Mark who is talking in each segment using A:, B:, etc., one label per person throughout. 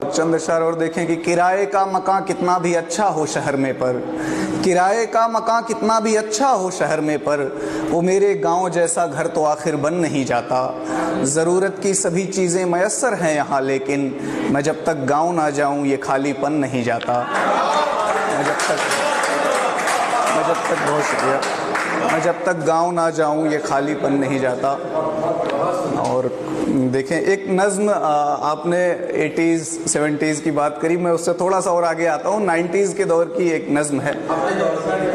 A: चंद अशआर और देखें कि किराए का मकान कितना भी अच्छा हो शहर में पर, किराए का मकान कितना भी अच्छा हो शहर में पर, वो मेरे गांव जैसा घर तो आखिर बन नहीं जाता। ज़रूरत की सभी चीज़ें मयस्सर हैं यहाँ, लेकिन मैं जब तक गांव ना जाऊँ ये खालीपन नहीं जाता। बहुत शुक्रिया। मैं जब तक गांव ना जाऊँ ये खालीपन नहीं जाता। और देखें, एक नज़्म आपने 80s 70s की बात करी, मैं उससे थोड़ा सा और आगे आता हूँ। 90s के दौर की एक नज़्म है,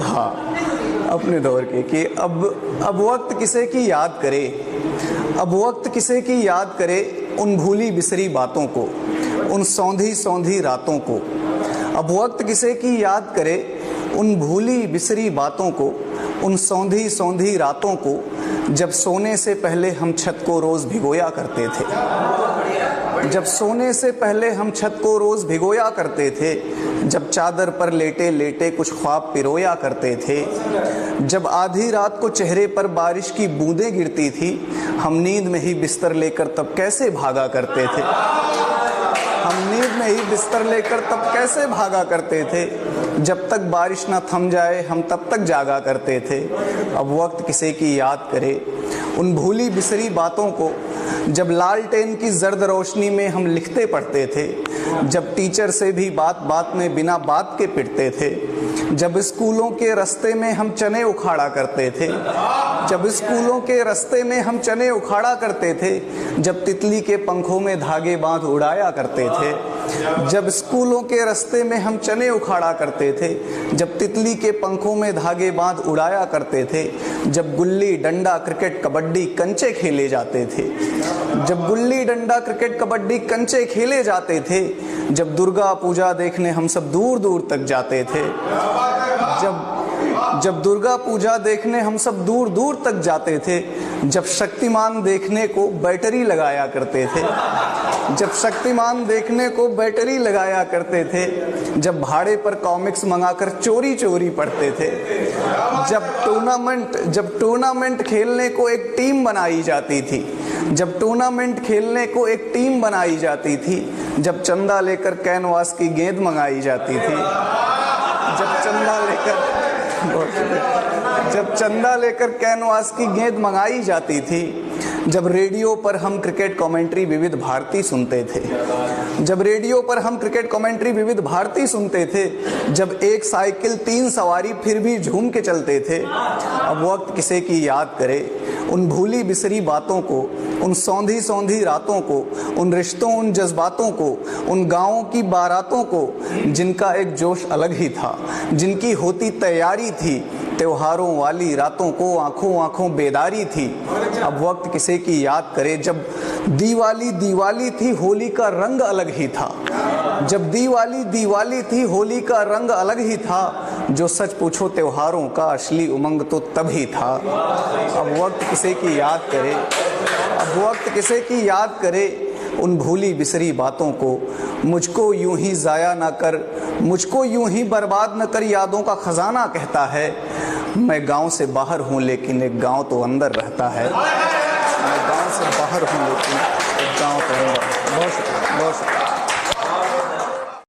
A: हाँ, अपने दौर की, कि अब वक्त किसे की याद करे, अब वक्त किसे की याद करे उन भूली बिसरी बातों को, उन सौंधी सौंधी रातों को। अब वक्त किसे की याद करे उन भूली बिसरी बातों को, उन सौंधी सौंधी रातों को, जब सोने से पहले हम छत को रोज़ भिगोया करते थे, जब सोने से पहले हम छत को रोज़ भिगोया करते थे, जब चादर पर लेटे लेटे कुछ ख्वाब पिरोया करते थे, जब आधी रात को चेहरे पर बारिश की बूंदें गिरती थी, हम नींद में ही बिस्तर लेकर तब कैसे भागा करते थे, हम नींद में ही बिस्तर लेकर तब कैसे भागा करते थे, जब तक बारिश ना थम जाए हम तब तक जागा करते थे। अब वक्त किसे की याद करे उन भूली बिसरी बातों को, जब लालटेन की जर्द रोशनी में हम लिखते पढ़ते थे, जब टीचर से भी बात बात में बिना बात के पिटते थे, जब स्कूलों के रास्ते में हम चने उखाड़ा करते थे, जब स्कूलों के रास्ते में हम चने उखाड़ा करते थे, जब तितली के पंखों में धागे बांध उड़ाया करते थे, जब स्कूलों के रास्ते में हम चने उखाड़ा करते थे, जब तितली के पंखों में धागे बांध उड़ाया करते थे, जब गुल्ली डंडा क्रिकेट कबड्डी कंचे खेले जाते थे, जब गुल्ली डंडा क्रिकेट कबड्डी कंचे खेले जाते थे, जब दुर्गा पूजा देखने हम सब दूर दूर तक जाते थे, जब दुर्गा पूजा देखने हम सब दूर दूर तक जाते थे, जब शक्तिमान देखने को बैटरी लगाया करते थे, जब शक्तिमान देखने को बैटरी लगाया करते थे, जब भाड़े पर कॉमिक्स मंगाकर चोरी चोरी पढ़ते थे, जब टूर्नामेंट खेलने को एक टीम बनाई जाती थी, जब टूर्नामेंट खेलने को एक टीम बनाई जाती थी, जब चंदा लेकर कैनवास की गेंद मंगाई जाती थी, जब चंदा लेकर कैनवास की गेंद मंगाई जाती थी, जब रेडियो पर हम क्रिकेट कमेंट्री विविध भारती सुनते थे, जब रेडियो पर हम क्रिकेट कमेंट्री विविध भारती सुनते थे, जब एक साइकिल 3 सवारी फिर भी झूम के चलते थे। अब वक्त किसे की याद करे उन भूली बिसरी बातों को, उन सौंधी सौंधी रातों को, उन रिश्तों उन जज्बातों को, उन गाँवों की बारातों को, जिनका एक जोश अलग ही था, जिनकी होती तैयारी थी, त्योहारों वाली रातों को आंखों आंखों बेदारी थी। अब वक्त किसे की याद करे जब दीवाली दीवाली थी होली का रंग अलग ही था, जब दीवाली दीवाली थी होली का रंग अलग ही था, जो सच पूछो त्योहारों का असली उमंग तो तब ही था। अब वक्त किसे की याद करे, अब वक्त किसे की याद करे उन भूली बिसरी बातों को, मुझको यूं ही ज़ाया ना कर, मुझको यूं ही बर्बाद न कर, यादों का खजाना कहता है। मैं गांव से बाहर हूं लेकिन एक गांव तो अंदर रहता है, मैं गांव से बाहर हूं लेकिन एक गांव तो अंदर। बहुत शुक्रिया, बहुत शुक्रिया।